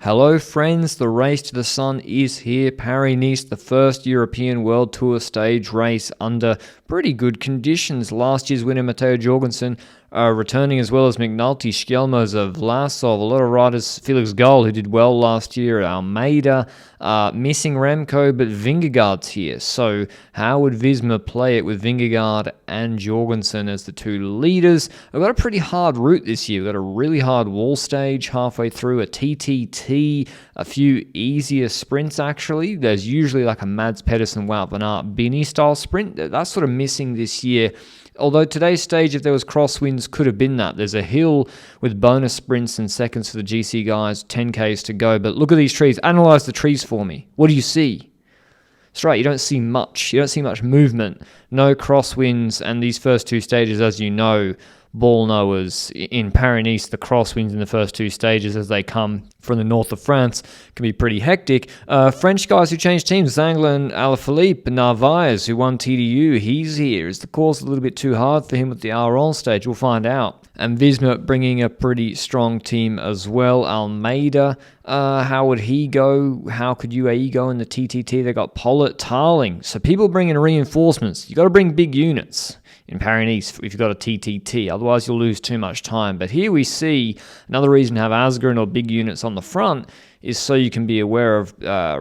Hello friends, the race to the sun is here. Paris-Nice, the first European World Tour stage race under pretty good conditions. Last year's winner Matteo Jorgensen returning, as well as McNulty, Skjelmose, Vlasov, a lot of riders, Felix Gall, who did well last year, Almeida, missing Remco, but Vingegaard's here. So how would Visma play it with Vingegaard and Jorgensen as the two leaders? We've got a pretty hard route this year. We've got a really hard wall stage halfway through, a TTT, a few easier sprints actually. There's usually like a Mads Pedersen, Wout van Aert, Bini style sprint. That's sort of missing this year. Although today's stage, if there was crosswinds, could have been that. There's a hill with bonus sprints and seconds for the GC guys, 10Ks to go. But look at these trees. Analyze the trees for me. What do you see? That's right, you don't see much. You don't see much movement. No crosswinds, and these first two stages, as you know, ball knowers in Paris-Nice, the crosswinds in the first two stages as they come from the north of France can be pretty hectic. French guys who changed teams, Zangler and Alaphilippe, Narvaez who won TDU, he's here. Is the course a little bit too hard for him with the Aron stage? We'll find out. And Visma bringing a pretty strong team as well. Almeida, how would he go? How could UAE go in the TTT? They got Pollitt, Tarling. So people bringing reinforcements. You got to bring big units in Paris-Nice if you've got a TTT. Otherwise, you'll lose too much time. But here we see another reason to have Asgreen or big units on the front is so you can be aware of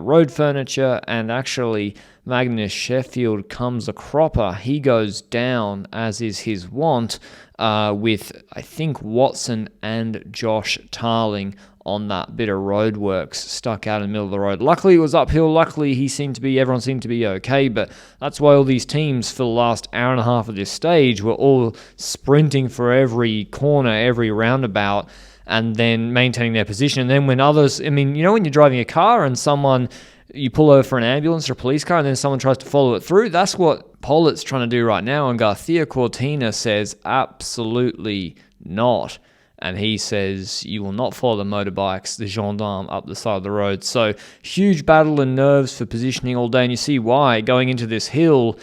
road furniture. And actually, Magnus Sheffield comes a cropper. He goes down, as is his wont, with, I think, Watson and Josh Tarling on that bit of roadworks stuck out in the middle of the road. Luckily, it was uphill. Luckily, everyone seemed to be okay, but that's why all these teams for the last hour and a half of this stage were all sprinting for every corner, every roundabout, and then maintaining their position. And then when others, when you're driving a car and you pull over for an ambulance or a police car and then someone tries to follow it through, that's what Pollitt's trying to do right now. And Garcia Cortina says, absolutely not. And he says, you will not follow the motorbikes, the gendarme, up the side of the road. So huge battle and nerves for positioning all day. And you see why, going into this hill,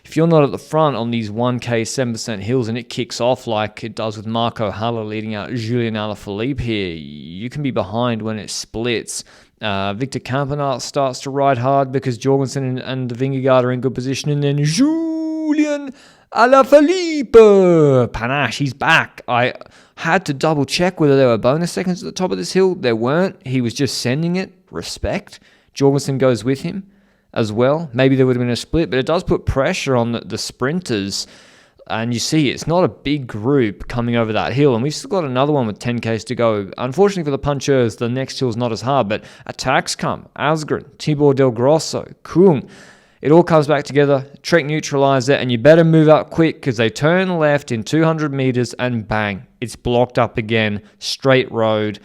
if you're not at the front on these 1K 7% hills and it kicks off like it does with Marco Haller leading out Julian Alaphilippe here, you can be behind when it splits. Victor Campenaerts starts to ride hard because Jorgensen and Vingegaard are in good position. And then Julian Alaphilippe, Panache, he's back. I had to double check whether there were bonus seconds at the top of this hill. There weren't. He was just sending it. Respect. Jorgensen goes with him as well. Maybe there would have been a split, but it does put pressure on the sprinters. And you see, it's not a big group coming over that hill. And we've still got another one with 10Ks to go. Unfortunately for the punchers, the next hill's not as hard, but attacks come. Asgreen, Tibor Del Grosso, Kung. It all comes back together, Trek neutralizer, and you better move up quick because they turn left in 200 meters and bang, it's blocked up again, straight road.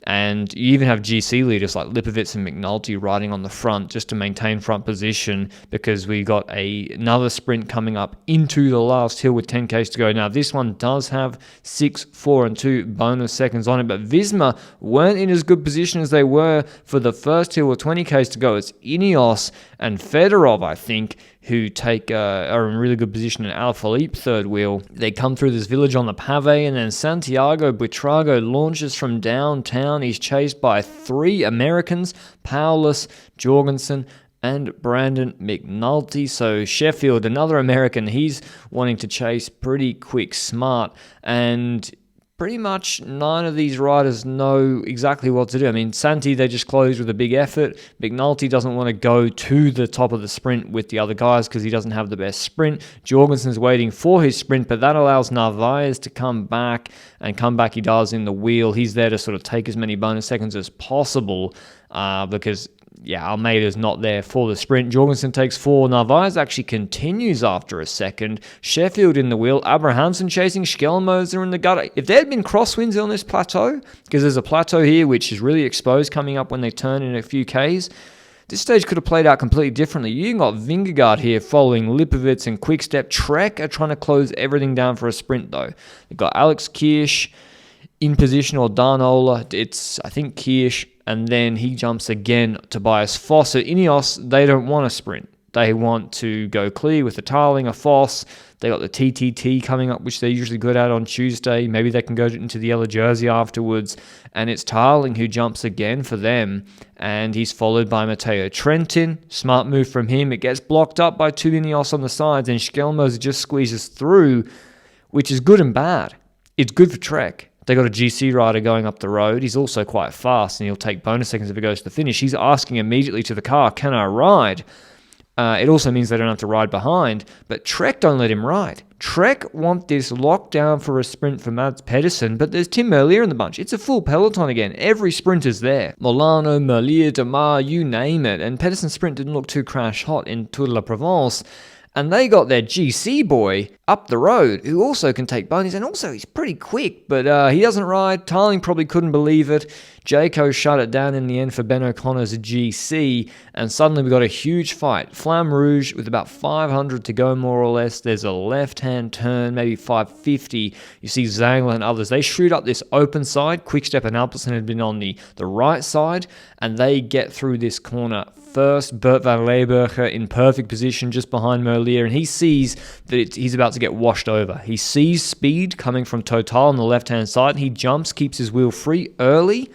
And you even have GC leaders like Lipovitz and McNulty riding on the front just to maintain front position because we got another sprint coming up into the last hill with 10Ks to go. Now, this one does have 6, 4, and 2 bonus seconds on it, but Visma weren't in as good position as they were for the first hill with 20Ks to go. It's Ineos and Fedorov, I think, who are in really good position in Alaphilippe third wheel. They come through this village on the pave, and then Santiago Buitrago launches from downtown. He's chased by 3 Americans, Paulus, Jorgensen, and Brandon McNulty. So Sheffield, another American, he's wanting to chase pretty quick, smart, and pretty much none of these riders know exactly what to do. Santi, they just closed with a big effort. McNulty doesn't want to go to the top of the sprint with the other guys because he doesn't have the best sprint. Jorgensen's waiting for his sprint, but that allows Narvaez to come back, and come back he does in the wheel. He's there to sort of take as many bonus seconds as possible because Almeida's not there for the sprint. Jorgensen takes 4. Narvaez actually continues after a second. Sheffield in the wheel. Abrahamsen chasing. Skjelmose in the gutter. If there had been crosswinds on this plateau, because there's a plateau here which is really exposed coming up when they turn in a few Ks, this stage could have played out completely differently. You got Vingegaard here following Lipovitz and Quickstep. Trek are trying to close everything down for a sprint though. They've got Alex Kirsch in position, or Dan Ola. It's, I think, Kirsch. And then he jumps again, Tobias Foss. So Ineos, they don't want a sprint. They want to go clear with the Tarling, a Vos. They got the TTT coming up, which they're usually good at on Tuesday. Maybe they can go into the yellow jersey afterwards. And it's Tarling who jumps again for them. And he's followed by Matteo Trentin. Smart move from him. It gets blocked up by two Ineos on the sides. And Schelmos just squeezes through, which is good and bad. It's good for Trek. They got a GC rider going up the road. He's also quite fast, and he'll take bonus seconds if it goes to the finish. He's asking immediately to the car, can I ride? It also means they don't have to ride behind, but Trek don't let him ride. Trek want this lockdown for a sprint for Mads Pedersen, but there's Tim Merlier in the bunch. It's a full peloton again. Every sprinter's there. Molano, Merlier, Demar, you name it. And Pedersen's sprint didn't look too crash hot in Tour de la Provence. And they got their GC boy up the road, who also can take bonies, and also he's pretty quick, but he doesn't ride. Tarling probably couldn't believe it. Jayco shut it down in the end for Ben O'Connor's GC, and suddenly we got a huge fight. Flamme Rouge with about 500 to go, more or less. There's a left-hand turn, maybe 550. You see Zangler and others. They shoot up this open side. Quickstep and Alpecin had been on the right side, and they get through this corner first. Bert van Leeuwenberger in perfect position just behind Merlier, and he sees that he's about to get washed over. He sees speed coming from Total on the left-hand side. He jumps, keeps his wheel free early,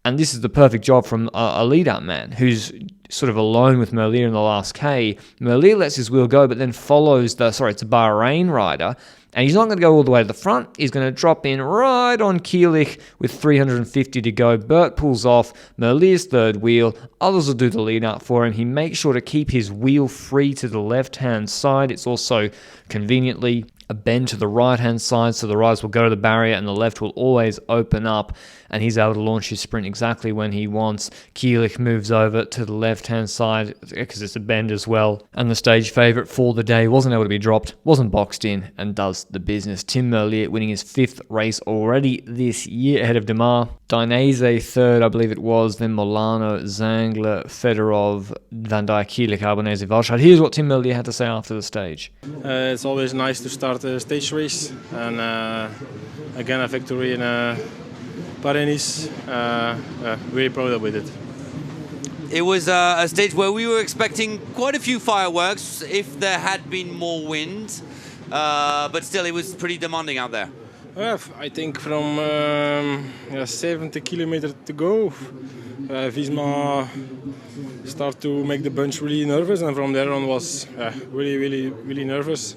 and this is the perfect job from a lead-up man who's sort of alone with Merlier in the last K. Merlier lets his wheel go, but then follows it's a Bahrain rider, and he's not going to go all the way to the front. He's going to drop in right on Kielich with 350 to go. Bert pulls off. Merlier's third wheel. Others will do the lead out for him. He makes sure to keep his wheel free to the left-hand side. It's also conveniently a bend to the right-hand side, so the riders will go to the barrier and the left will always open up, and he's able to launch his sprint exactly when he wants. Kielich moves over to the left-hand side because it's a bend as well, and the stage favourite for the day wasn't able to be dropped, wasn't boxed in, and does the business. Tim Merlier winning his 5th race already this year ahead of Demar. Dainese third, I believe it was, then Molano, Zangler, Fedorov, Van Dijk, Kielich, Albanese, Valschad. Here's what Tim Merlier had to say after the stage. It's always nice to start a stage race, and again a victory in Paris-Nice. Really proud with it. It was a stage where we were expecting quite a few fireworks if there had been more wind, but still it was pretty demanding out there. I think from 70 kilometers to go, Visma started to make the bunch really nervous, and from there on was really nervous.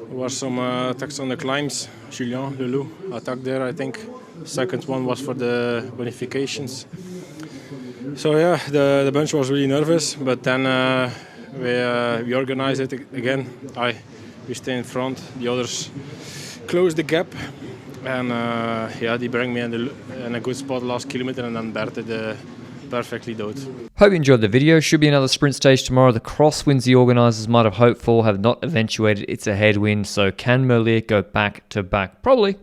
There were some attacks on the climbs. Julian, Lelou attacked there, I think. Second one was for the bonifications. So yeah, the bunch was really nervous, but then we organized it again. We stay in front, the others close the gap, and they bring me in a good spot last kilometer, and then Bert did perfectly do it. Hope you enjoyed the video. Should be another sprint stage tomorrow. The crosswinds the organisers might have hoped for have not eventuated. It's a headwind, so can Merlier go back to back? Probably.